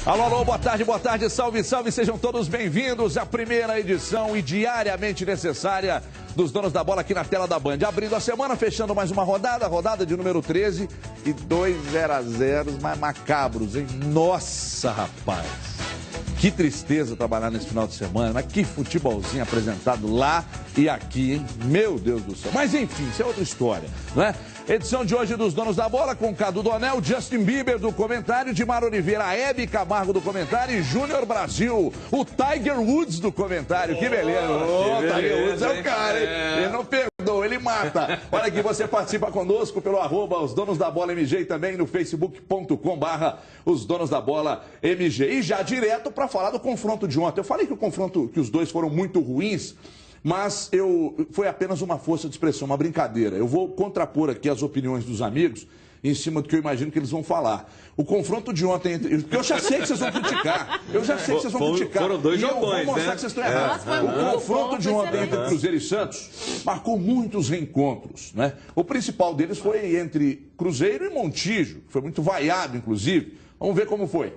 Alô, alô, boa tarde, salve, salve, sejam todos bem-vindos à primeira edição e diariamente necessária dos Donos da Bola aqui na tela da Band. Abrindo a semana, fechando mais uma rodada de número 13 e 2 0-0 mais macabros, hein? Nossa, rapaz, que tristeza trabalhar nesse final de semana, mas que futebolzinho apresentado lá e aqui, hein? Meu Deus do céu. Mas enfim, isso é outra história, não é? Edição de hoje dos Donos da Bola com Cadu Donel, Justin Bieber do comentário, Dimar Oliveira, a Hebe Camargo do comentário e Júnior Brasil, o Tiger Woods do comentário. Que beleza. O Tiger Woods é o cara, hein? Ele não perdoa, ele mata. Olha aqui, você participa conosco pelo @ Os Donos da Bola MG e também no facebook.com/Os Donos da Bola MG. E já direto para falar do confronto de ontem. Eu falei que o confronto, que os dois foram muito ruins, mas foi apenas uma força de expressão, uma brincadeira. Eu vou contrapor aqui as opiniões dos amigos em cima do que eu imagino que eles vão falar. O confronto de ontem, porque eu já sei que vocês vão criticar. Foram dois jogões, eu vou mostrar né? que vocês estão errados. O confronto de ontem entre Cruzeiro e Santos marcou muitos reencontros, né? O principal deles foi entre Cruzeiro e Montijo, que foi muito vaiado, inclusive. Vamos ver como foi.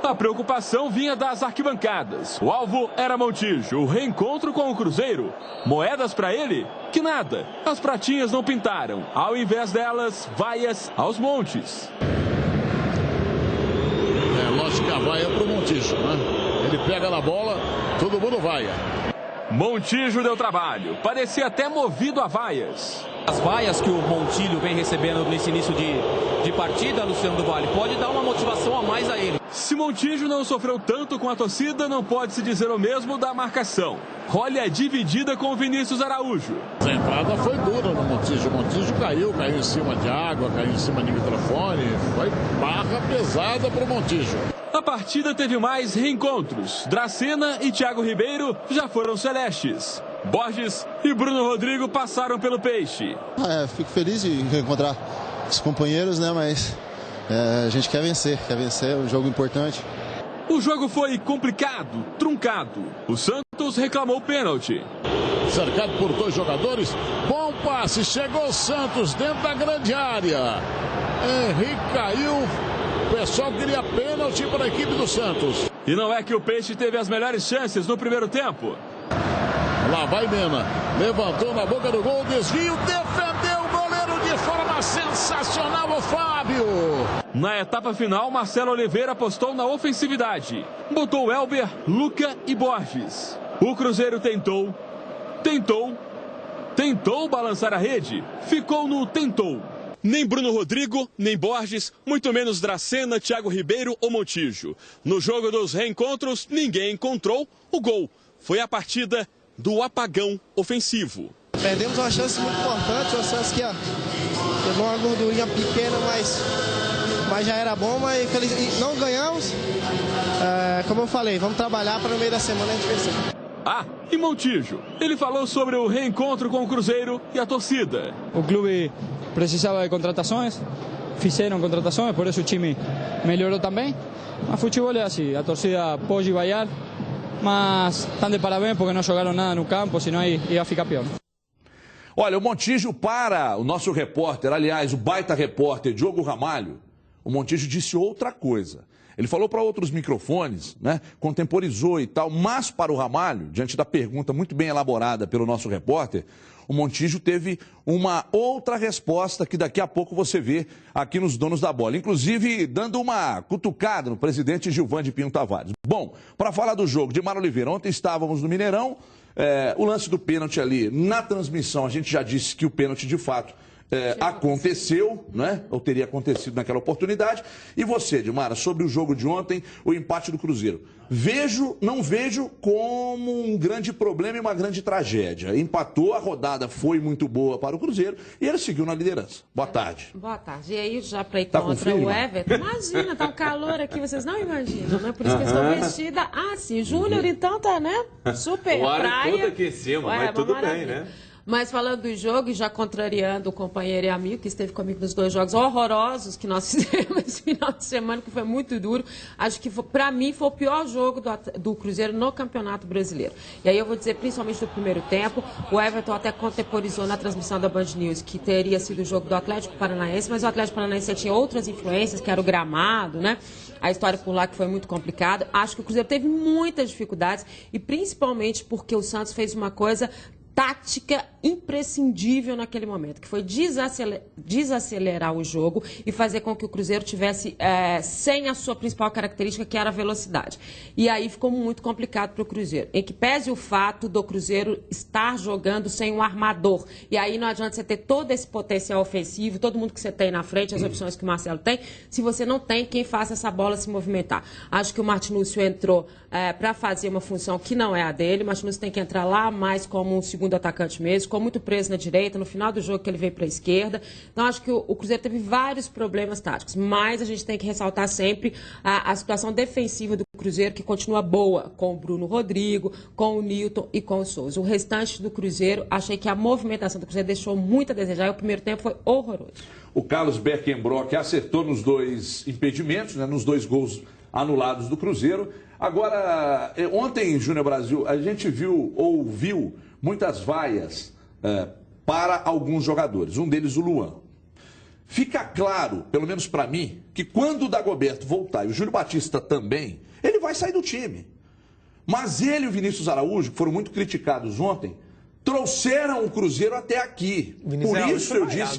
A preocupação vinha das arquibancadas. O alvo era Montijo, o reencontro com o Cruzeiro. Moedas para ele? Que nada. As pratinhas não pintaram. Ao invés delas, vaias aos montes. Lógico que a vaia é pro Montijo, né? Ele pega na bola, todo mundo vaia. Montijo deu trabalho. Parecia até movido a vaias. As vaias que o Montijo vem recebendo nesse início de partida, Luciano do Vale, pode dar uma motivação a mais a ele. Se Montijo não sofreu tanto com a torcida, não pode se dizer o mesmo da marcação. Olha a dividida com o Vinícius Araújo. A entrada foi dura no Montijo. O Montijo caiu em cima de água, caiu em cima de microfone. Foi barra pesada pro Montijo. A partida teve mais reencontros. Dracena e Thiago Ribeiro já foram celestes. Borges e Bruno Rodrigo passaram pelo Peixe. Fico feliz de reencontrar os companheiros, né? Mas a gente quer vencer, é um jogo importante. O jogo foi complicado, truncado. O Santos reclamou pênalti. Cercado por dois jogadores, bom passe, chegou o Santos dentro da grande área. Henrique caiu, o pessoal queria pênalti para a equipe do Santos. E não é que o Peixe teve as melhores chances no primeiro tempo. Lá vai Mena, levantou na boca do gol, desvio, defendeu o goleiro de forma sensacional, o Fábio. Na etapa final, Marcelo Oliveira apostou na ofensividade. Botou Elber, Luca e Borges. O Cruzeiro tentou balançar a rede, ficou no tentou. Nem Bruno Rodrigo, nem Borges, muito menos Dracena, Thiago Ribeiro ou Montijo. No jogo dos reencontros, ninguém encontrou o gol. Foi a partida do apagão ofensivo. Perdemos uma chance muito importante, uma chance que pegou uma gordurinha pequena, mas já era bom, mas não ganhamos. Como eu falei, vamos trabalhar para no meio da semana a gente vencer. E Montijo, ele falou sobre o reencontro com o Cruzeiro e a torcida. O clube precisava de contratações, fizeram contratações, por isso o time melhorou também. Mas futebol é assim, a torcida pode vaiar, mas estão de parabéns porque não jogaram nada no campo, senão ia ficar pior. Olha, o Montijo para o nosso repórter, aliás, o baita repórter Diogo Ramalho, o Montijo disse outra coisa. Ele falou para outros microfones, né, contemporizou e tal, mas para o Ramalho, diante da pergunta muito bem elaborada pelo nosso repórter, o Montijo teve uma outra resposta que daqui a pouco você vê aqui nos Donos da Bola. Inclusive, dando uma cutucada no presidente Gilvan de Pinho Tavares. Bom, para falar do jogo, Dimar Oliveira, ontem estávamos no Mineirão, o lance do pênalti ali, na transmissão, a gente já disse que o pênalti de fato aconteceu, né? Ou teria acontecido naquela oportunidade. E você, Dimara, sobre o jogo de ontem, o empate do Cruzeiro. Não vejo como um grande problema e uma grande tragédia. Empatou, a rodada foi muito boa para o Cruzeiro e ele seguiu na liderança. Boa tarde. Boa tarde. E aí, já play contra o Everton? Imagina, tá um calor aqui, vocês não imaginam, né? Por isso que eu estou vestida assim. Júnior, então, tá, né? Super o ar praia. é todo aqui em cima, mas tudo bem, né? Mas falando do jogo e já contrariando o companheiro e amigo que esteve comigo nos 2 jogos horrorosos que nós fizemos esse final de semana, que foi muito duro, acho que para mim foi o pior jogo do Cruzeiro no Campeonato Brasileiro. E aí eu vou dizer, principalmente do primeiro tempo, o Everton até contemporizou na transmissão da Band News que teria sido o jogo do Atlético Paranaense, mas o Atlético Paranaense tinha outras influências, que era o gramado, né? A história por lá que foi muito complicada. Acho que o Cruzeiro teve muitas dificuldades e principalmente porque o Santos fez uma coisa tática imprescindível naquele momento, que foi desacelerar o jogo e fazer com que o Cruzeiro tivesse sem a sua principal característica, que era a velocidade. E aí ficou muito complicado para o Cruzeiro. Em que pese o fato do Cruzeiro estar jogando sem um armador. E aí não adianta você ter todo esse potencial ofensivo, todo mundo que você tem na frente, as opções que o Marcelo tem, se você não tem quem faça essa bola se movimentar. Acho que o Martinúcio entrou para fazer uma função que não é a dele. O Martinúcio tem que entrar lá mais como um segundo atacante mesmo, ficou muito preso na direita, no final do jogo que ele veio para a esquerda. Então acho que o Cruzeiro teve vários problemas táticos, mas a gente tem que ressaltar sempre a situação defensiva do Cruzeiro, que continua boa, com o Bruno Rodrigo, com o Nilton e com o Souza. O restante do Cruzeiro, achei que a movimentação do Cruzeiro deixou muito a desejar e o primeiro tempo foi horroroso. O Carlos Beckenbrock acertou nos 2 impedimentos, né, nos 2 gols anulados do Cruzeiro. Agora, ontem, Júnior Brasil, a gente ouviu muitas vaias para alguns jogadores, um deles o Luan. Fica claro, pelo menos para mim, que quando o Dagoberto voltar e o Júlio Batista também, ele vai sair do time. Mas ele e o Vinícius Araújo, que foram muito criticados ontem, trouxeram o Cruzeiro até aqui. Por isso eu disse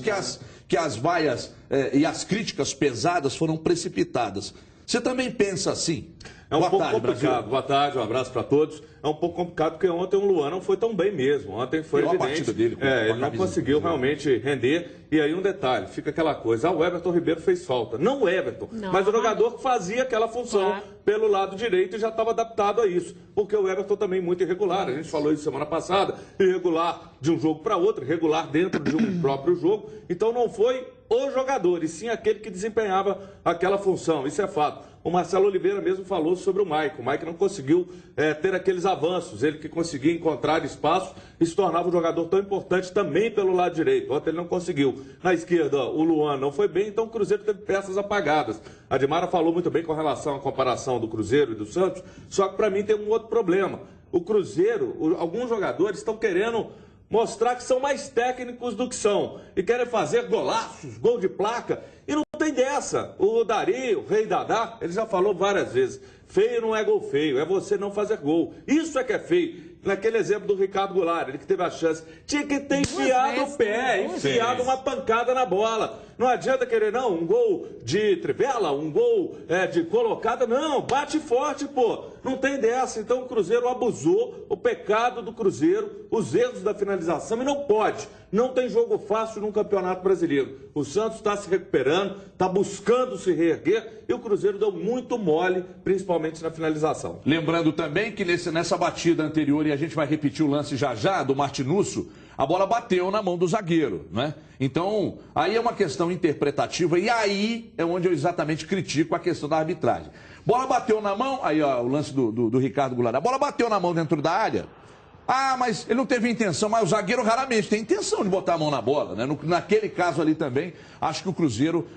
que as vaias e as críticas pesadas foram precipitadas. Você também pensa assim? É um pouco complicado. Boa tarde, um abraço para todos. É um pouco complicado porque ontem o Luan não foi tão bem mesmo. Ontem foi evidente. Dele, ele não conseguiu realmente render. E aí um detalhe, fica aquela coisa. O Everton Ribeiro fez falta. Não o Everton, mas o jogador que fazia aquela função pelo lado direito e já estava adaptado a isso. Porque o Everton também muito irregular. A gente falou isso semana passada. Irregular de um jogo para outro, irregular dentro de um próprio jogo. Então não foi o jogador, e sim aquele que desempenhava aquela função. Isso é fato. O Marcelo Oliveira mesmo falou sobre o Maicon. O Maicon não conseguiu ter aqueles avanços. Ele que conseguia encontrar espaço e se tornava um jogador tão importante também pelo lado direito. Ontem ele não conseguiu. Na esquerda, o Luan não foi bem, então o Cruzeiro teve peças apagadas. A Dimara falou muito bem com relação à comparação do Cruzeiro e do Santos, só que para mim tem um outro problema. O Cruzeiro, alguns jogadores estão querendo mostrar que são mais técnicos do que são. E querem fazer golaços, gol de placa. E não tem dessa. O Dari, o Rei Dadá, ele já falou várias vezes. Feio não é gol feio, é você não fazer gol. Isso é que é feio. Naquele exemplo do Ricardo Goulart, ele que teve a chance. Tinha que ter enfiado o pé, enfiado uma pancada na bola. Não adianta querer, não, um gol de trivela, um gol de colocada. Não, bate forte, pô. Não tem dessa. Então o Cruzeiro abusou, o pecado do Cruzeiro, os erros da finalização, e não pode. Não tem jogo fácil no Campeonato Brasileiro. O Santos está se recuperando, está buscando se reerguer, e o Cruzeiro deu muito mole, principalmente na finalização. Lembrando também que nessa batida anterior, e a gente vai repetir o lance já, do Martinúcio, a bola bateu na mão do zagueiro, né? Então, aí é uma questão interpretativa, e aí é onde eu exatamente critico a questão da arbitragem. Bola bateu na mão, aí ó, o lance do Ricardo Goulart, a bola bateu na mão dentro da área. Ah, mas ele não teve intenção, mas o zagueiro raramente tem intenção de botar a mão na bola, né? Naquele caso ali também, acho que o Cruzeiro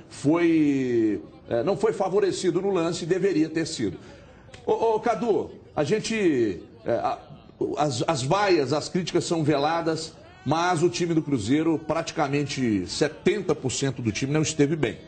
não foi favorecido no lance e deveria ter sido. Ô Cadu, a gente... As vaias, as críticas são veladas, mas o time do Cruzeiro, praticamente 70% do time não esteve bem.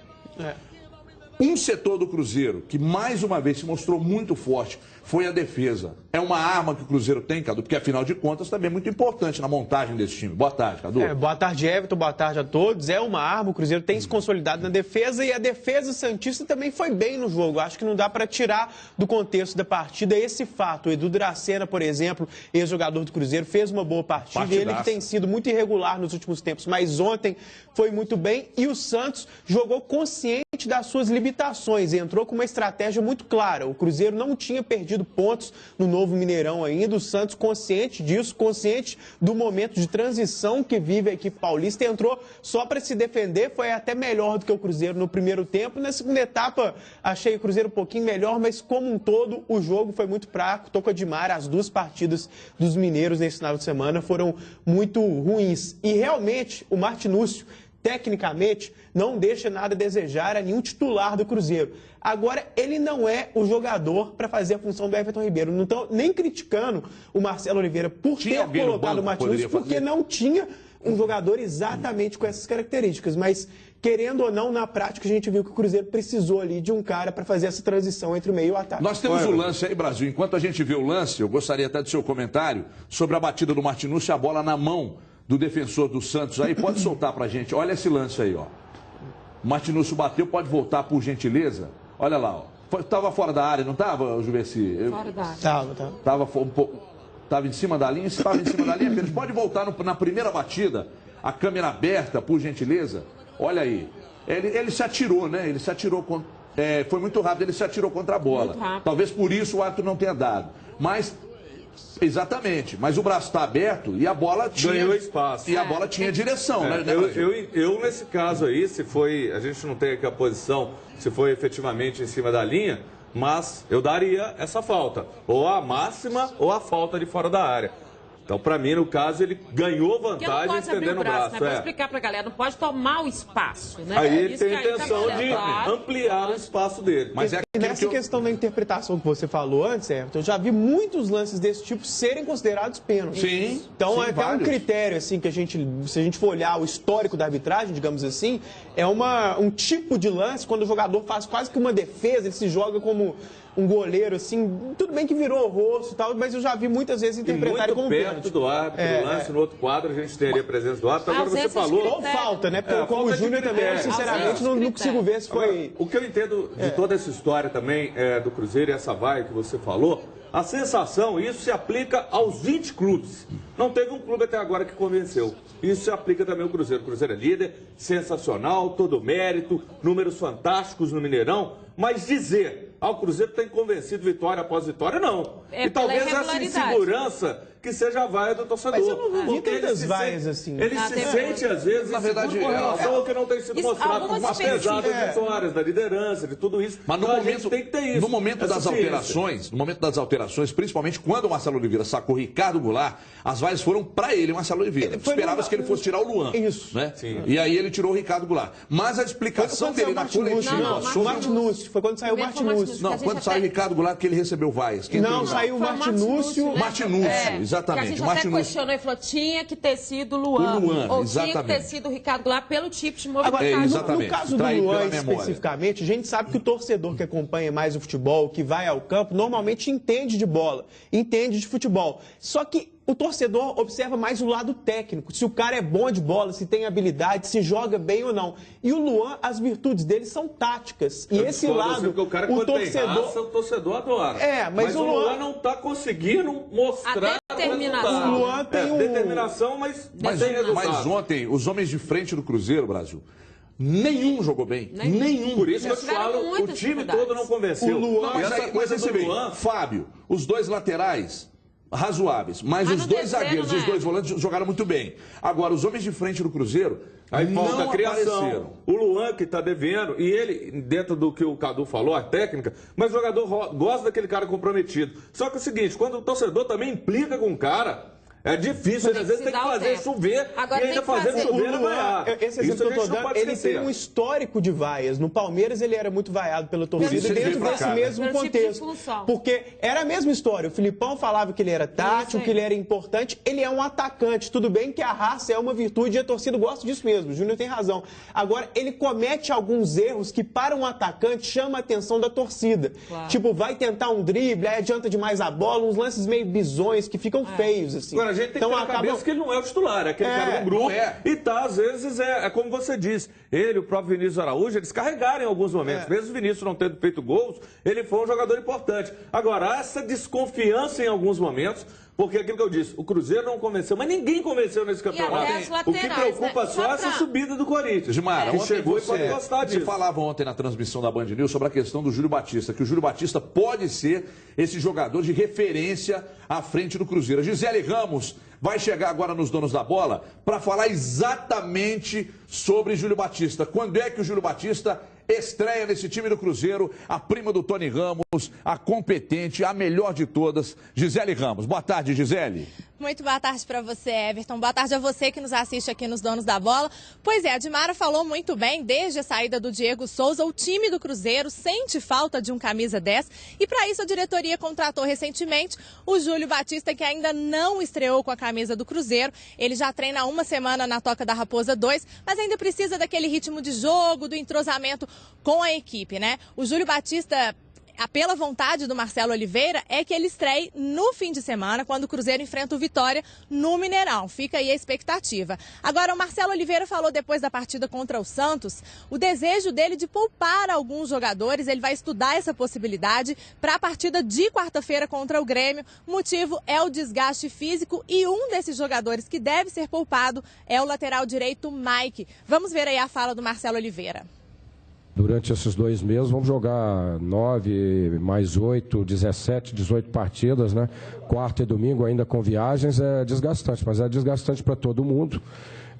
Um setor do Cruzeiro que mais uma vez se mostrou muito forte foi a defesa. É uma arma que o Cruzeiro tem, Cadu, porque afinal de contas também é muito importante na montagem desse time. Boa tarde, Cadu. Boa tarde, Everton. Boa tarde a todos. É uma arma, o Cruzeiro tem se consolidado na defesa e a defesa santista também foi bem no jogo. Acho que não dá para tirar do contexto da partida esse fato. O Edu Dracena, por exemplo, ex-jogador do Cruzeiro, fez uma boa partida. Ele que tem sido muito irregular nos últimos tempos, mas ontem foi muito bem e o Santos jogou consciente das suas limitações, entrou com uma estratégia muito clara. O Cruzeiro não tinha perdido pontos no novo Mineirão ainda, o Santos consciente disso, consciente do momento de transição que vive a equipe paulista, entrou só para se defender, foi até melhor do que o Cruzeiro no primeiro tempo. Na segunda etapa, achei o Cruzeiro um pouquinho melhor, mas como um todo, o jogo foi muito fraco, tocou de mar. As duas partidas dos mineiros nesse final de semana foram muito ruins. E realmente, o Martinúcio, tecnicamente, não deixa nada a desejar a nenhum titular do Cruzeiro. Agora, ele não é o jogador para fazer a função do Everton Ribeiro. Não estou nem criticando o Marcelo Oliveira por ter colocado o Martinúcio, porque não tinha um jogador exatamente com essas características. Mas, querendo ou não, na prática, a gente viu que o Cruzeiro precisou ali de um cara para fazer essa transição entre o meio e o ataque. Nós temos o lance aí, Brasil. Enquanto a gente vê o lance, eu gostaria até do seu comentário sobre a batida do Martinúcio, a bola na mão do defensor do Santos aí. Pode soltar pra gente. Olha esse lance aí, ó. O Martinúcio bateu, pode voltar por gentileza? Olha lá, ó. Tava fora da área, não tava, Juveci? Fora da área. Tava em cima da linha, se estava em cima da linha, apenas pode voltar na primeira batida, a câmera aberta, por gentileza. Olha aí. Ele se atirou, né? Ele se atirou contra. Foi muito rápido, ele se atirou contra a bola. Talvez por isso o árbitro não tenha dado. Mas. Exatamente, mas o braço está aberto e a bola tinha... Ganhou espaço. E a bola tinha direção, né? Eu, nesse caso aí, se foi... A gente não tem aqui a posição, se foi efetivamente em cima da linha, mas eu daria essa falta. Ou a máxima ou a falta de fora da área. Então, para mim, no caso, ele ganhou vantagem estendendo o braço. Né? Vou explicar para a galera, não pode tomar o espaço, né? Aí ele tem a intenção de ampliar o espaço dele. Mas nessa questão da interpretação que você falou antes, Everton, eu já vi muitos lances desse tipo serem considerados pênaltis. Sim. Então, sim, é até vários. um critério, assim, que se a gente for olhar o histórico da arbitragem, digamos assim, é um tipo de lance, quando o jogador faz quase que uma defesa, ele se joga como um goleiro, assim, tudo bem que virou o rosto e tal, mas eu já vi muitas vezes interpretarem como pênalti. Perto do árbitro, no lance, no outro quadro, a gente teria a presença do árbitro. Agora você falou... Ou falta, né? Porque como o Júnior também, eu, sinceramente, não consigo ver se foi... Agora, o que eu entendo de toda essa história também do Cruzeiro e essa vaia que você falou, a sensação, isso se aplica aos 20 clubes. Não teve um clube até agora que convenceu. Isso se aplica também ao Cruzeiro. O Cruzeiro é líder, sensacional, todo mérito, números fantásticos no Mineirão, mas dizer... o Cruzeiro tem convencido vitória após vitória, não. E talvez essa insegurança que seja a vaia do torcedor. Mas eu não vi tantas vaias assim. Ele se sente, às vezes, na verdade, com relação ao que não tem sido mostrado, apesar das vitórias, da liderança, de tudo isso. Mas no momento, tem que ter isso. No momento das alterações, principalmente quando o Marcelo Oliveira sacou o Ricardo Goulart, as vaias foram para ele, o Marcelo Oliveira. Esperava-se que ele fosse tirar o Luan. Isso. Né? E aí ele tirou o Ricardo Goulart. Mas a explicação dele na coletiva... O Martinúcio. Foi quando saiu o Martinúcio. Não, quando saiu o Ricardo Goulart que ele recebeu vaias. Não, saiu o Martinúcio. Martinúcio, exatamente. Que a gente até questionou e falou, tinha que ter sido o Luan. Ou tinha que ter sido o Ricardo Goulart pelo tipo de movimentação. No caso do Luan especificamente, a gente sabe que o torcedor que acompanha mais o futebol, que vai ao campo, normalmente entende de bola, entende de futebol. Só que o torcedor observa mais o lado técnico, se o cara é bom de bola, se tem habilidade, se joga bem ou não. E o Luan, as virtudes dele são táticas. E esse lado, o cara, quando tem raça, o torcedor adora. Mas o Luan não está conseguindo mostrar a determinação. O Luan tem determinação, mas tem resultado. Mas ontem, os homens de frente do Cruzeiro, Brasil, nenhum jogou bem. Nenhum. Por isso que eu te falo, o time todo não convenceu. O Luan, mas esse Luan, Fábio, os dois laterais... razoáveis, mas os dois zagueiros e os dois volantes jogaram muito bem. Agora, os homens de frente do Cruzeiro falta não criação. Apareceram. O Luan que está devendo, e ele, dentro do que o Cadu falou, a técnica, mas o jogador gosta daquele cara comprometido. Só que é o seguinte, quando o torcedor também implica com o cara, é difícil, às vezes tem que fazer chover e ainda fazer chover e ganhar. Esse exemplo que eu estou dando, ele tem um histórico de vaias. No Palmeiras ele era muito vaiado pela torcida dentro desse mesmo contexto. Porque era a mesma história. O Filipão falava que ele era tático, que ele era importante. Ele é um atacante. Tudo bem que a raça é uma virtude e a torcida gosta disso mesmo. O Júnior tem razão. Agora, ele comete alguns erros que para um atacante chama a atenção da torcida. Claro. Tipo, vai tentar um drible, aí adianta demais a bola, uns lances meio bizões que ficam feios, assim. Agora, a gente tem que ter na cabeça que ele não é o titular, é aquele cara do grupo. E tá, às vezes, como você disse, ele, o próprio Vinícius Araújo, eles carregaram em alguns momentos. Mesmo o Vinícius não tendo feito gols, ele foi um jogador importante. Agora, essa desconfiança em alguns momentos, Porque aquilo que eu disse, o Cruzeiro não convenceu, mas ninguém convenceu nesse campeonato. O que preocupa só é essa subida do Corinthians. Gilmar, que chegou e pode gostar disso. Você falava ontem na transmissão da Band News sobre a questão do Júlio Batista, que o Júlio Batista pode ser esse jogador de referência à frente do Cruzeiro. A Gisele Ramos vai chegar agora nos Donos da Bola para falar exatamente sobre Júlio Batista. Quando é que o Júlio Batista estreia nesse time do Cruzeiro? A prima do Tony Ramos, a competente, a melhor de todas, Gisele Ramos. Boa tarde, Gisele. Muito boa tarde para você, Everton. Boa tarde a você que nos assiste aqui nos Donos da Bola. Pois é, a Dimara falou muito bem, desde a saída do Diego Souza, o time do Cruzeiro sente falta de um camisa 10 e para isso a diretoria contratou recentemente o Júlio Batista, que ainda não estreou com a camisa do Cruzeiro. Ele já treina há uma semana na Toca da Raposa 2, mas ainda precisa daquele ritmo de jogo, do entrosamento com a equipe, né? O Júlio Batista, pela vontade do Marcelo Oliveira, é que ele estreie no fim de semana, quando o Cruzeiro enfrenta o Vitória no Mineirão. Fica aí a expectativa. Agora, o Marcelo Oliveira falou depois da partida contra o Santos, o desejo dele de poupar alguns jogadores. Ele vai estudar essa possibilidade para a partida de quarta-feira contra o Grêmio. O motivo é o desgaste físico e um desses jogadores que deve ser poupado é o lateral direito Mike. Vamos ver aí a fala do Marcelo Oliveira. Durante esses 2 meses vamos jogar 9 mais 8, 17, 18 partidas, né? Quarta e domingo ainda com viagens, é desgastante, mas é desgastante para todo mundo.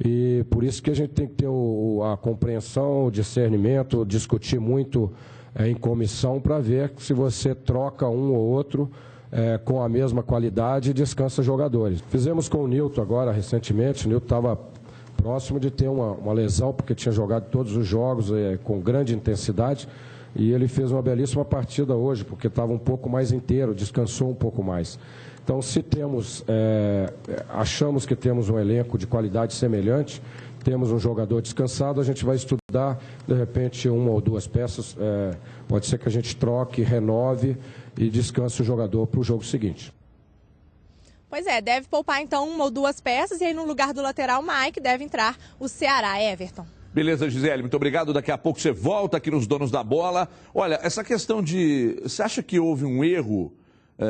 E por isso que a gente tem que ter a compreensão, o discernimento, discutir muito em comissão para ver se você troca um ou outro com a mesma qualidade e descansa jogadores. Fizemos com o Nilton agora recentemente, o Nilton estava próximo de ter uma lesão, porque tinha jogado todos os jogos com grande intensidade, e ele fez uma belíssima partida hoje, porque estava um pouco mais inteiro, descansou um pouco mais. Então, se temos, achamos que temos um elenco de qualidade semelhante, temos um jogador descansado, a gente vai estudar, de repente, 1 ou 2 peças, pode ser que a gente troque, renove e descanse o jogador para o jogo seguinte. Pois é, deve poupar então 1 ou 2 peças e aí no lugar do lateral Mike deve entrar o Ceará, Everton. Beleza, Gisele, muito obrigado. Daqui a pouco você volta aqui nos Donos da Bola. Olha, essa questão de... Você acha que houve um erro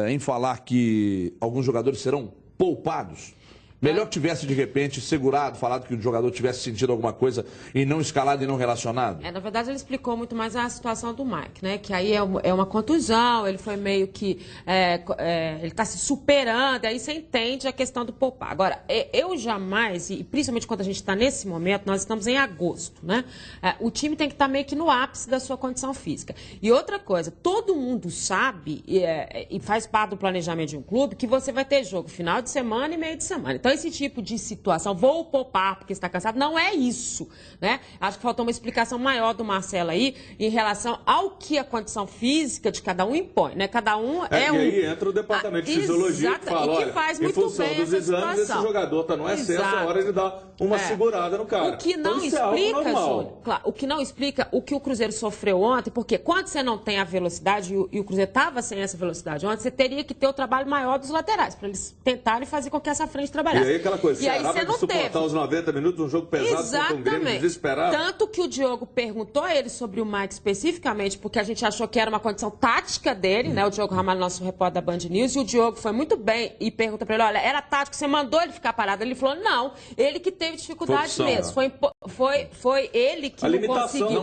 em falar que alguns jogadores serão poupados? Melhor que tivesse, de repente, segurado, falado que o jogador tivesse sentido alguma coisa e não escalado e não relacionado? Na verdade, ele explicou muito mais a situação do Mike, né? Que aí é uma contusão, ele foi meio que... ele está se superando, aí você entende a questão do poupar. Agora, eu jamais, e principalmente quando a gente está nesse momento, nós estamos em agosto, né? O time tem que estar meio que no ápice da sua condição física. E outra coisa, todo mundo sabe, e faz parte do planejamento de um clube, que você vai ter jogo final de semana e meio de semana. Então, esse tipo de situação, vou poupar porque está cansado, não é isso, né? Acho que faltou uma explicação maior do Marcelo aí em relação ao que a condição física de cada um impõe, né? Cada um e aí entra o departamento de fisiologia que fala, olha, em função dos exames, esse jogador está no excesso, é hora de dar uma segurada no cara. O que não explica, Júlio, claro, o que não explica o que o Cruzeiro sofreu ontem, porque quando você não tem a velocidade, e o Cruzeiro estava sem essa velocidade ontem, você teria que ter o trabalho maior dos laterais, para eles tentarem fazer com que essa frente trabalhasse. E aí aquela coisa, e aí você não suportar os 90 minutos, um jogo pesado contra um Grêmio desesperado. Tanto que o Diogo perguntou a ele sobre o Mike especificamente, porque a gente achou que era uma condição tática dele, né? O Diogo Ramalho, nosso repórter da Band News, e o Diogo foi muito bem e pergunta para ele, olha, era tático, você mandou ele ficar parado? Ele falou, não, ele que teve dificuldade mesmo. Foi ele que não conseguiu.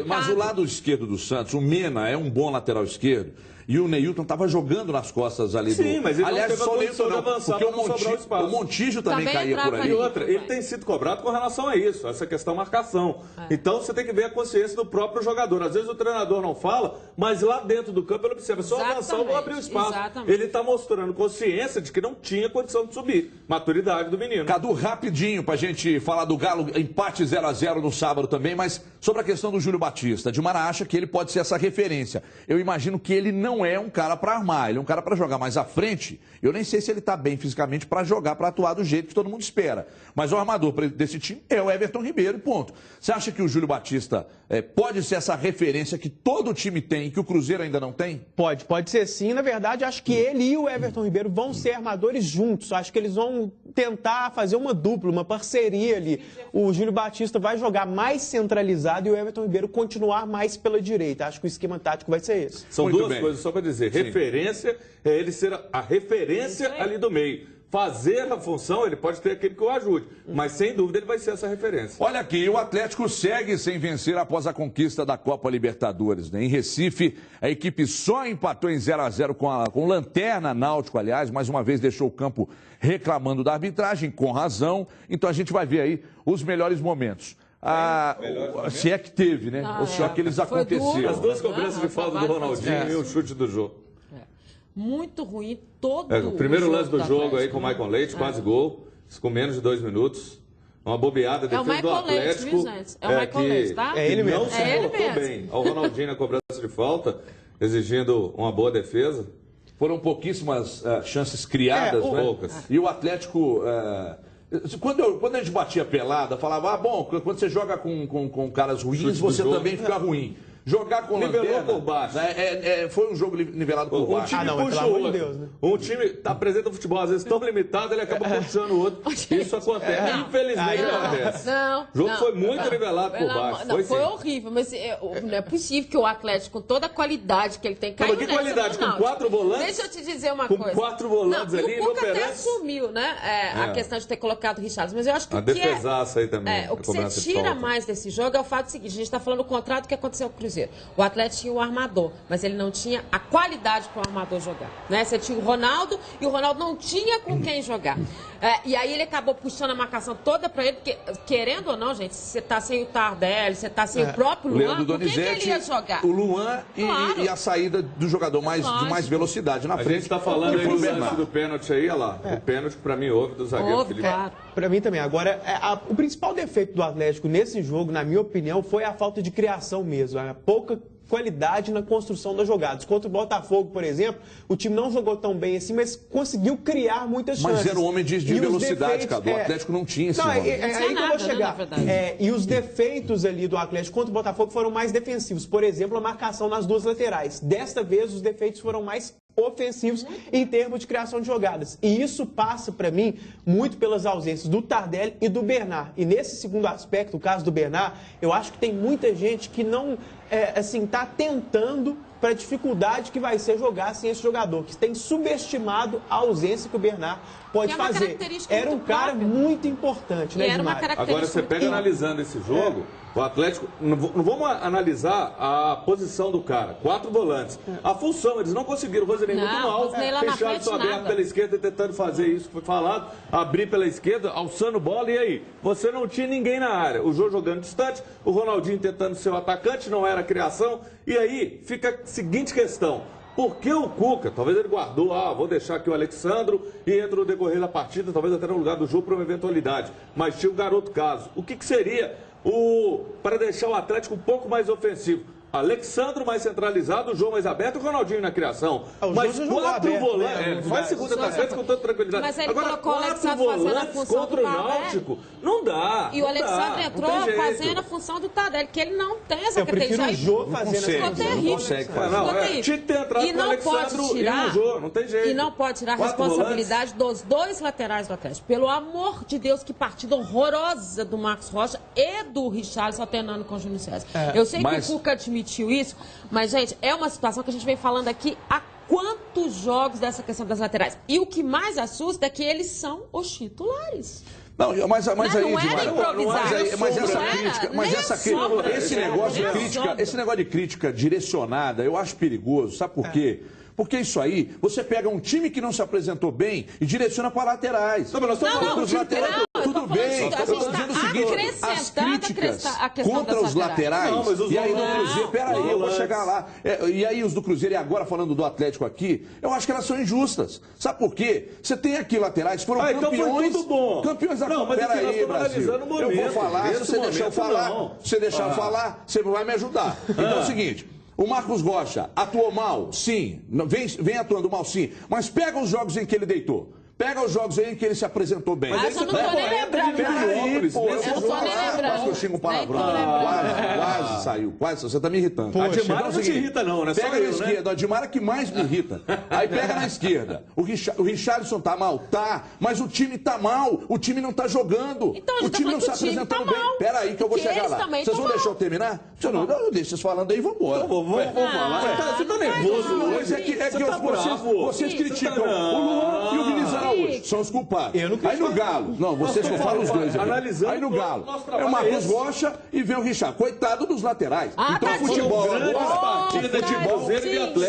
Mas o lado esquerdo do Santos, o Mena é um bom lateral esquerdo. E o Neilton estava jogando nas costas ali do... Sim, mas ele aliás, não teve só o Neilton não, porque o Montijo também caía por ali. E outra, ele tem sido cobrado com relação a isso, essa questão marcação. Então você tem que ver a consciência do próprio jogador. Às vezes o treinador não fala, mas lá dentro do campo ele observa. Só avançar, eu vou abrir o espaço. Ele está mostrando consciência de que não tinha condição de subir. Maturidade do menino. Cadu, rapidinho pra gente falar do Galo, empate 0-0 no sábado também, mas sobre a questão do Júlio Batista. Dimara acha que ele pode ser essa referência. Eu imagino que ele não é um cara para armar, ele é um cara para jogar mais à frente. Eu nem sei se ele está bem fisicamente para jogar, para atuar do jeito que todo mundo espera. Mas o armador desse time é o Everton Ribeiro, ponto. Você acha que o Júlio Batista pode ser essa referência que todo time tem e que o Cruzeiro ainda não tem? Pode ser sim. Na verdade, acho que ele e o Everton Ribeiro vão ser armadores juntos. Acho que eles vão tentar fazer uma dupla, uma parceria ali. O Júlio Batista vai jogar mais centralizado e o Everton Ribeiro continuar mais pela direita. Acho que o esquema tático vai ser esse. São duas coisas, só para dizer. Sim. Referência é ele ser a referência ali do meio. Fazer a função, ele pode ter aquele que o ajude, mas sem dúvida ele vai ser essa referência. Olha aqui, o Atlético segue sem vencer após a conquista da Copa Libertadores. Em Recife, a equipe só empatou em 0-0 com o Lanterna Náutico, aliás, mais uma vez deixou o campo reclamando da arbitragem, com razão. Então a gente vai ver aí os melhores momentos. Se é que teve, né? Ou se aqueles aconteceram. As duas cobranças de falta do Ronaldinho e o chute do jogo. Muito ruim, todo o primeiro lance do jogo aí com o Michael Leite, quase gol, com menos de 2 minutos. Uma bobeada, defesa do Atlético. É o Michael Leite, tá? É ele mesmo. Não se colocou bem. O Ronaldinho na cobrança de falta, exigindo uma boa defesa. Foram pouquíssimas chances criadas, né? Poucas. E o Atlético... Quando a gente batia pelada, falava, bom, quando você joga com caras ruins, você também fica ruim. Jogar com Lanterna por baixo. Foi um jogo nivelado por baixo. Um time puxa o outro. Deus, né? Um time apresenta o futebol, às vezes, tão limitado, ele acaba puxando o outro. Isso acontece. Infelizmente acontece. O jogo foi muito nivelado por baixo. Foi horrível, mas não é possível que o Atlético, com toda a qualidade que ele tem, caiu nessa. Que qualidade? Com 4 volantes? Deixa eu te dizer uma coisa. Com 4 volantes ali, o Cuca até assumiu, né? A questão de ter colocado o Richarlison, mas eu acho que a defesaça aí também. O que você tira mais desse jogo é o fato seguinte, a gente está falando do contrato que aconteceu com o Cruzeiro. O Atlético tinha o armador, mas ele não tinha a qualidade para o armador jogar, né? Você tinha o Ronaldo e o Ronaldo não tinha com quem jogar. E aí ele acabou puxando a marcação toda para ele, porque, querendo ou não, gente, você tá sem o Tardelli, você tá sem o próprio Luan, com quem que ele ia jogar? O Luan e a saída do jogador de mais velocidade na frente. A gente está falando aí do lance do pênalti aí, olha lá. O pênalti, para mim, houve do zagueiro Felipe. Para mim também. Agora, o principal defeito do Atlético nesse jogo, na minha opinião, foi a falta de criação mesmo. A pouca qualidade na construção das jogadas. Contra o Botafogo, por exemplo, o time não jogou tão bem assim, mas conseguiu criar muitas chances. Mas era um homem de velocidade, cara. O Atlético não tinha esse homem. É aí que eu vou chegar. E os defeitos ali do Atlético contra o Botafogo foram mais defensivos. Por exemplo, a marcação nas duas laterais. Desta vez, os defeitos foram mais ofensivos em termos de criação de jogadas. E isso passa, para mim, muito pelas ausências do Tardelli e do Bernard. E nesse segundo aspecto, o caso do Bernard, eu acho que tem muita gente que não está tentando para a dificuldade que vai ser jogar sem esse jogador, que tem subestimado a ausência que o Bernard pode fazer. Era um cara muito importante, né, Edmar? Agora, você pega analisando esse jogo, o Atlético, não vamos analisar a posição do cara, 4 volantes. A função, eles não conseguiram, o Rosinei muito mal, Richarlison aberto pela esquerda, tentando fazer isso, foi falado, abrir pela esquerda, alçando bola, e aí? Você não tinha ninguém na área. O Jô jogando distante, o Ronaldinho tentando ser o atacante, não era criação, e aí fica a seguinte questão. Por que o Cuca, talvez ele guardou, vou deixar aqui o Alexandro e entra no decorrer da partida, talvez até no lugar do jogo para uma eventualidade. Mas tinha o garoto caso. O que seria para deixar o Atlético um pouco mais ofensivo? Alexandro mais centralizado, o João mais aberto e o Ronaldinho na criação. Mas 4 volantes. Faz segunda atacante com tanta tranquilidade. Mas ele agora, colocou o Alexandre fazendo a função contra o Náutico. Não dá. E o Alexandre entrou fazendo a função do Tardelli, que ele não tem essa característica. Eu prefiro o Jô fazendo essa função. Não consegue fazer. Tinha que ter entrado com o Alexandre e o Jô. Não tem jeito. E não pode tirar a responsabilidade dos dois laterais do Atlético. Pelo amor de Deus, que partida horrorosa do Marcos Rocha e do Richarlison alternando com o Júnior César. Eu sei que o Cuca admitiu isso, mas, gente, é uma situação que a gente vem falando aqui há quantos jogos dessa questão das laterais. E o que mais assusta é que eles são os titulares. Não, mas aí, não era improvisado. Esse negócio de crítica direcionada, eu acho perigoso. Sabe por quê? Porque isso aí, você pega um time que não se apresentou bem e direciona para laterais. Não, mas nós estamos falando dos laterais. Tudo bem, eu estou dizendo o seguinte, as críticas contra os laterais, e aí no Cruzeiro, peraí, eu vou chegar lá, e aí os do Cruzeiro, e agora falando do Atlético aqui, eu acho que elas são injustas. Sabe por quê? Você tem aqui laterais, foram campeões... Então foi tudo bom. Campeões da... Peraí, Brasil, eu vou falar, se você deixar eu falar, você vai me ajudar. Então é o seguinte... O Marcos Rocha atuou mal, sim. Vem atuando mal, sim. Mas pega os jogos em que ele deitou. Pega os jogos aí em que ele se apresentou bem. Mas eu não tô nem lembrando. Peraí, pô, eu não tô nem lembrando. Quase que eu xingo palavrão. Quase saiu. Quase, você tá me irritando. Poxa, a Dimara não te irrita não, né? Pega na esquerda, a Dimara que mais me irrita. Aí pega na esquerda. O Richarlison tá mal? Tá. Mas o time tá mal. O time não tá jogando. Então, o time não está apresentando bem. Peraí que eu vou chegar lá. Vocês vão deixar eu terminar? Se eu não, eu deixo vocês falando aí e vambora. Vamos falar. Você tá nervoso hoje. É que vocês criticam o Luan e o Vinícius Araújo. São os culpados. Aí no Galo, não, vocês só falam os dois aqui. Aí no Galo, é o Marcos Rocha e vem o Richard. Coitado dos laterais. Então futebol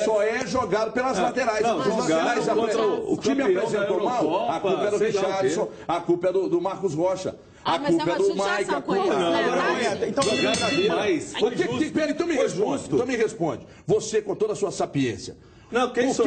só é jogado pelas laterais. O time apresentou mal, a culpa é do Richardson, a culpa é do Marcos Rocha. A culpa é do Mike, a culpa então me responde. Você, com toda a sua sapiência, não, quem por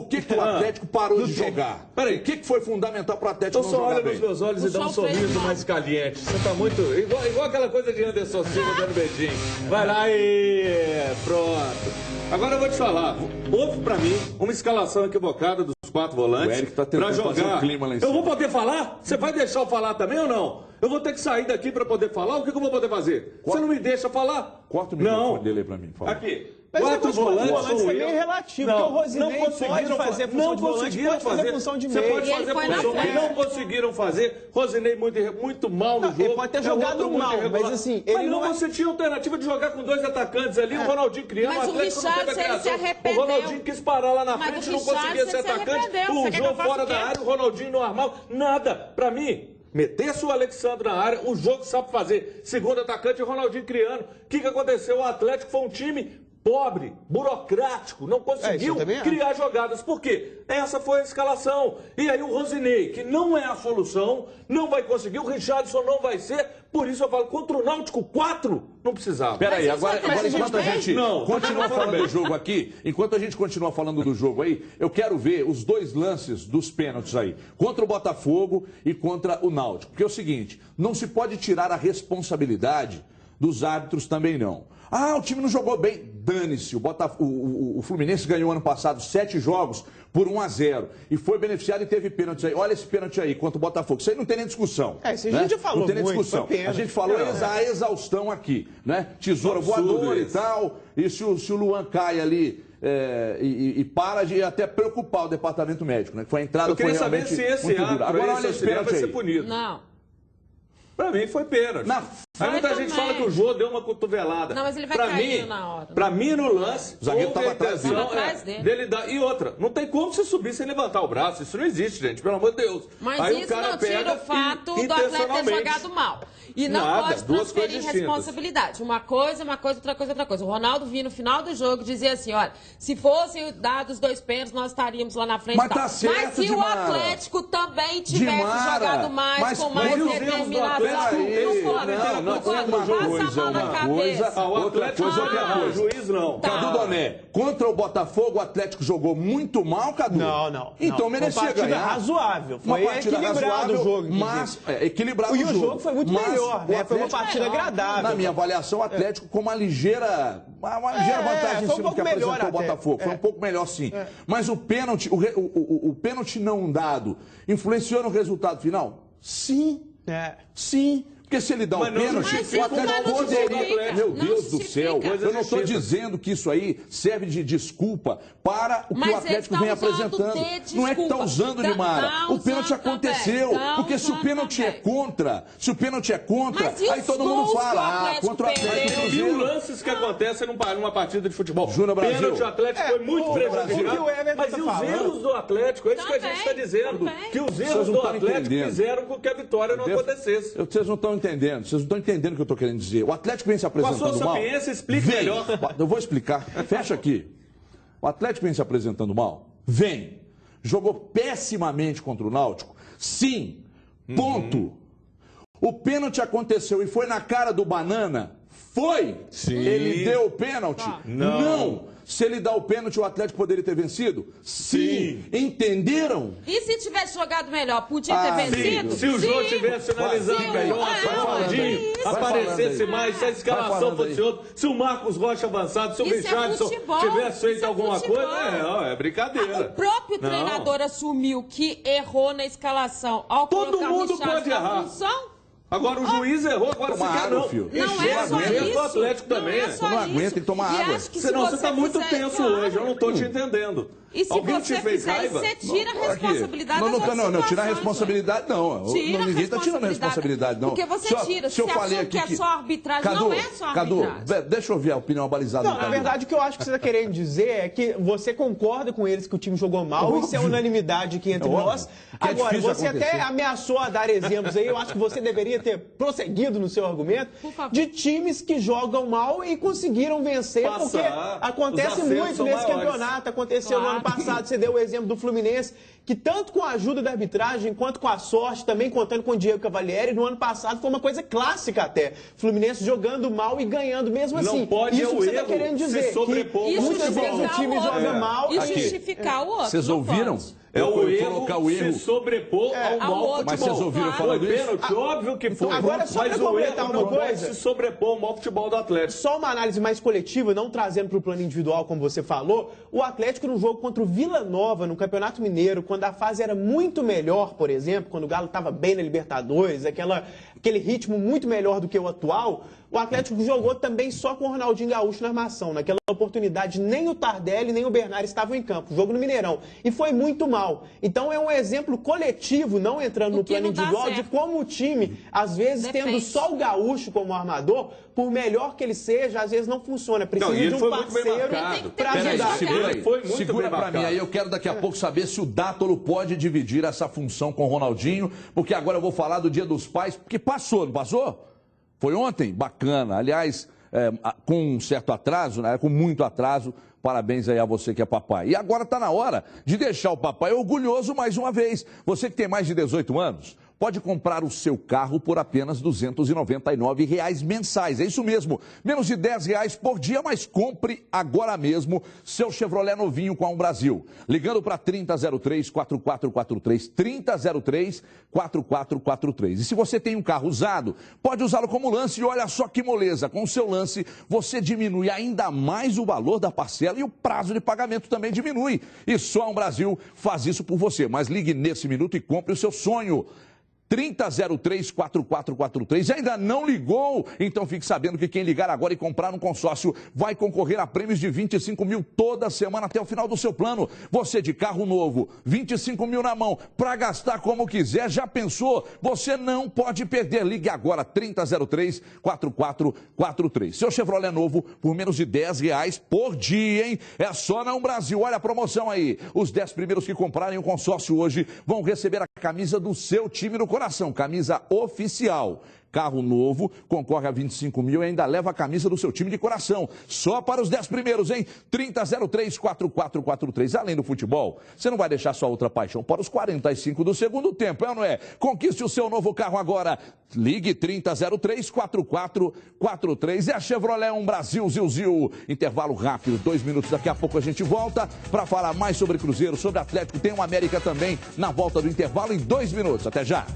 que o Atlético parou de jogar? Peraí, o que foi fundamental para o Atlético não jogar bem? Então só olha nos meus olhos e dá um sorriso mais caliente. Você tá muito... Igual aquela coisa de Anderson Silva dando beijinho. Vai lá e... Pronto. Agora eu vou te falar. Houve pra mim uma escalação equivocada dos 4 volantes. O Eric tá tentando fazer um clima lá em cima. Eu vou poder falar? Você vai deixar eu falar também ou não? Eu vou ter que sair daqui pra poder falar? O que eu vou poder fazer? Você não me deixa falar? Corta o microfone dele aí pra mim, por favor. Aqui. Mas 4 volantes é meio relativo, porque o Rosinei pode fazer a função de volante, pode fazer a função de meio. Você pode fazer a função, mas não conseguiram fazer. Rosinei muito mal no jogo. Ele pode ter jogado mal, mas assim... Mas não, você tinha alternativa de jogar com 2 atacantes ali, o Ronaldinho criando, mas o Atlético não teve a criação. O Ronaldinho quis parar lá na frente, não conseguia ser atacante. O jogo fora da área, o Ronaldinho não armava nada. Pra mim... Metesse o Alexandre na área, o jogo sabe fazer. Segundo atacante, o Ronaldinho criando. O que aconteceu? O Atlético foi um time pobre, burocrático, não conseguiu criar jogadas. Por quê? Essa foi a escalação. E aí o Rosinei, que não é a solução, não vai conseguir, o Richarlison não vai ser. Por isso eu falo, contra o Náutico, 4 não precisava. Peraí, agora enquanto a gente continua falando do jogo aqui, enquanto a gente continua falando do jogo aí, eu quero ver os 2 lances dos pênaltis aí, contra o Botafogo e contra o Náutico. Porque é o seguinte, não se pode tirar a responsabilidade dos árbitros também não. Ah, o time não jogou bem. Dane-se. O Fluminense ganhou ano passado 7 jogos por 1-0. E foi beneficiado e teve pênaltis aí. Olha esse pênalti aí contra o Botafogo. Isso aí não tem nem discussão. Isso a gente já falou. Não tem nem discussão. A gente falou a exaustão aqui, né? Tesoura voadora e tal. E se o Luan cai ali... e para de até preocupar o departamento médico, né? Que foi a entrada, foi realmente muito dura. Eu queria saber se esse árbitro agora olha esse pênalti vai aí. ser punido. Não. Pra mim foi pênalti. Aí muita gente fala que o Jô deu uma cotovelada. Não, mas ele vai cair na hora. Pra mim, no lance, o zagueiro estava atrás dele dar. E outra, não tem como você subir sem levantar o braço. Isso não existe, gente, pelo amor de Deus. Mas aí isso não tira o fato do atleta ter jogado mal. E não pode transferir responsabilidade. Uma coisa, outra coisa. O Ronaldo vinha no final do jogo e dizia assim, olha, se fossem dados 2 pênaltis, nós estaríamos lá na frente. Mas tá certo, mas se o Atlético também tivesse jogado mais, com mais determinação, outra coisa. Juiz não. Cadu Doné, contra o Botafogo, o Atlético jogou muito mal, Cadu? Não. Então merecia ganhar. Uma partida razoável. Foi equilibrado o jogo. Mas, equilibrado o jogo. E o jogo foi muito melhor, né? Foi uma partida agradável. Na minha avaliação, o Atlético com uma ligeira vantagem em cima do que apresentou o Botafogo. Foi um pouco melhor, sim. Mas o pênalti, o pênalti não dado, influenciou no resultado final? Sim. Sim. Porque se ele dá o pênalti, o Atlético poderia... Meu Deus do céu, eu não estou dizendo que isso aí serve de desculpa para o que o Atlético vem apresentando. Não é que está usando de Mara. O pênalti aconteceu. Porque se o pênalti é contra, aí todo mundo fala, contra o Atlético. E os lances que acontecem numa partida de futebol? Júnior Brasil. Pênalti, o Atlético foi muito prejudicado. Mas e os erros do Atlético? É isso que a gente está dizendo. Que os erros do Atlético fizeram com que a vitória não acontecesse. Vocês não estão entendendo, vocês não estão entendendo o que eu estou querendo dizer. O Atlético vem se apresentando mal. Com a sua sapiência, explique melhor. Eu vou explicar. Fecha aqui. O Atlético vem se apresentando mal? Vem. Jogou pessimamente contra o Náutico? Sim. Ponto. O pênalti aconteceu e foi na cara do Banana? Foi. Sim. Ele deu o pênalti? Não. Se ele dá o pênalti, o Atlético poderia ter vencido? Sim. Entenderam? E se tivesse jogado melhor, podia ter vencido? Se o João tivesse finalizado melhor, se o Claudinho aparecesse mais, se a escalação fosse outra, se o Marcos Rocha avançado, se o Richardson tivesse feito alguma coisa, é brincadeira. O próprio treinador assumiu que errou na escalação ao todo mundo pode errar. Função. Agora o juiz errou, agora você quer não. Não é só isso. O Atlético também. Não aguenta, tem que tomar água. Senão você está muito tenso hoje, eu não estou te entendendo. E se você fizer isso, você tira a responsabilidade da sua situação. Não, tirar a responsabilidade não. Ninguém está tirando a responsabilidade, não. Porque você tira, se falei aqui que é só arbitragem, não é só arbitragem. Cadu, deixa eu ver a opinião abalizada. Não, na verdade, o que eu acho que você está querendo dizer é que você concorda com eles que o time jogou mal, isso é unanimidade aqui entre nós. Agora, você até ameaçou a dar exemplos aí, eu acho que você deveria ter prosseguido no seu argumento de times que jogam mal e conseguiram vencer, porque acontece muito nesse campeonato, aconteceu no ano passado, você deu o exemplo do Fluminense, que tanto com a ajuda da arbitragem, quanto com a sorte, também contando com o Diego Cavalieri, no ano passado foi uma coisa clássica até. Fluminense jogando mal e ganhando mesmo assim. Não pode isso que você está querendo dizer, que muitas vezes o time joga mal e justificar o outro. Vocês ouviram? É o erro se sobrepor ao mal futebol. Mas vocês ouviram falando isso? Pênalti, óbvio que foi. Agora, só para completar uma coisa, se sobrepor ao mal futebol do Atlético. Só uma análise mais coletiva, não trazendo para o plano individual, como você falou, o Atlético no jogo contra o Vila Nova, no Campeonato Mineiro, quando a fase era muito melhor, por exemplo, quando o Galo estava bem na Libertadores, aquele ritmo muito melhor do que o atual, o Atlético jogou também só com o Ronaldinho Gaúcho na armação. Naquela oportunidade, nem o Tardelli, nem o Bernard estavam em campo. Jogo no Mineirão. E foi muito mal. Então, é um exemplo coletivo, não entrando no plano individual, de como o time, às vezes, tendo só o Gaúcho como armador, por melhor que ele seja, às vezes não funciona. Precisa de um parceiro para ajudar. Segura para mim. Aí eu quero daqui a pouco saber se o Dátolo pode dividir essa função com o Ronaldinho, porque agora eu vou falar do Dia dos Pais, porque passou, não passou? Foi ontem? Bacana. Aliás, com um certo atraso, né? Com muito atraso. Parabéns aí a você que é papai. E agora está na hora de deixar o papai orgulhoso mais uma vez. Você que tem mais de 18 anos, pode comprar o seu carro por apenas R$ 299 mensais. É isso mesmo, menos de R$10 por dia, mas compre agora mesmo seu Chevrolet novinho com a Brasil. Ligando para 3003-4443, 3003-4443. E se você tem um carro usado, pode usá-lo como lance. E olha só que moleza, com o seu lance você diminui ainda mais o valor da parcela e o prazo de pagamento também diminui. E só a Brasil faz isso por você. Mas ligue nesse minuto e compre o seu sonho. 3003-4443. Ainda não ligou? Então fique sabendo que quem ligar agora e comprar um consórcio vai concorrer a prêmios de 25 mil toda semana até o final do seu plano. Você de carro novo, 25 mil na mão, para gastar como quiser. Já pensou? Você não pode perder. Ligue agora, 3003-4443. Seu Chevrolet novo por menos de R$10 por dia, hein? É só na Brasil. Olha a promoção aí. Os 10 primeiros que comprarem o consórcio hoje vão receber a camisa do seu time no coração, camisa oficial. Carro novo, concorre a 25 mil e ainda leva a camisa do seu time de coração. Só para os 10 primeiros, hein? 3003-4443. Além do futebol, você não vai deixar sua outra paixão para os 45 do segundo tempo, é ou não é? Conquiste o seu novo carro agora. Ligue 3003-4443. É a Chevrolet Brasil, Zil. Intervalo rápido, 2 minutos. Daqui a pouco a gente volta para falar mais sobre Cruzeiro, sobre Atlético. Tem o América também na volta do intervalo em 2 minutos. Até já.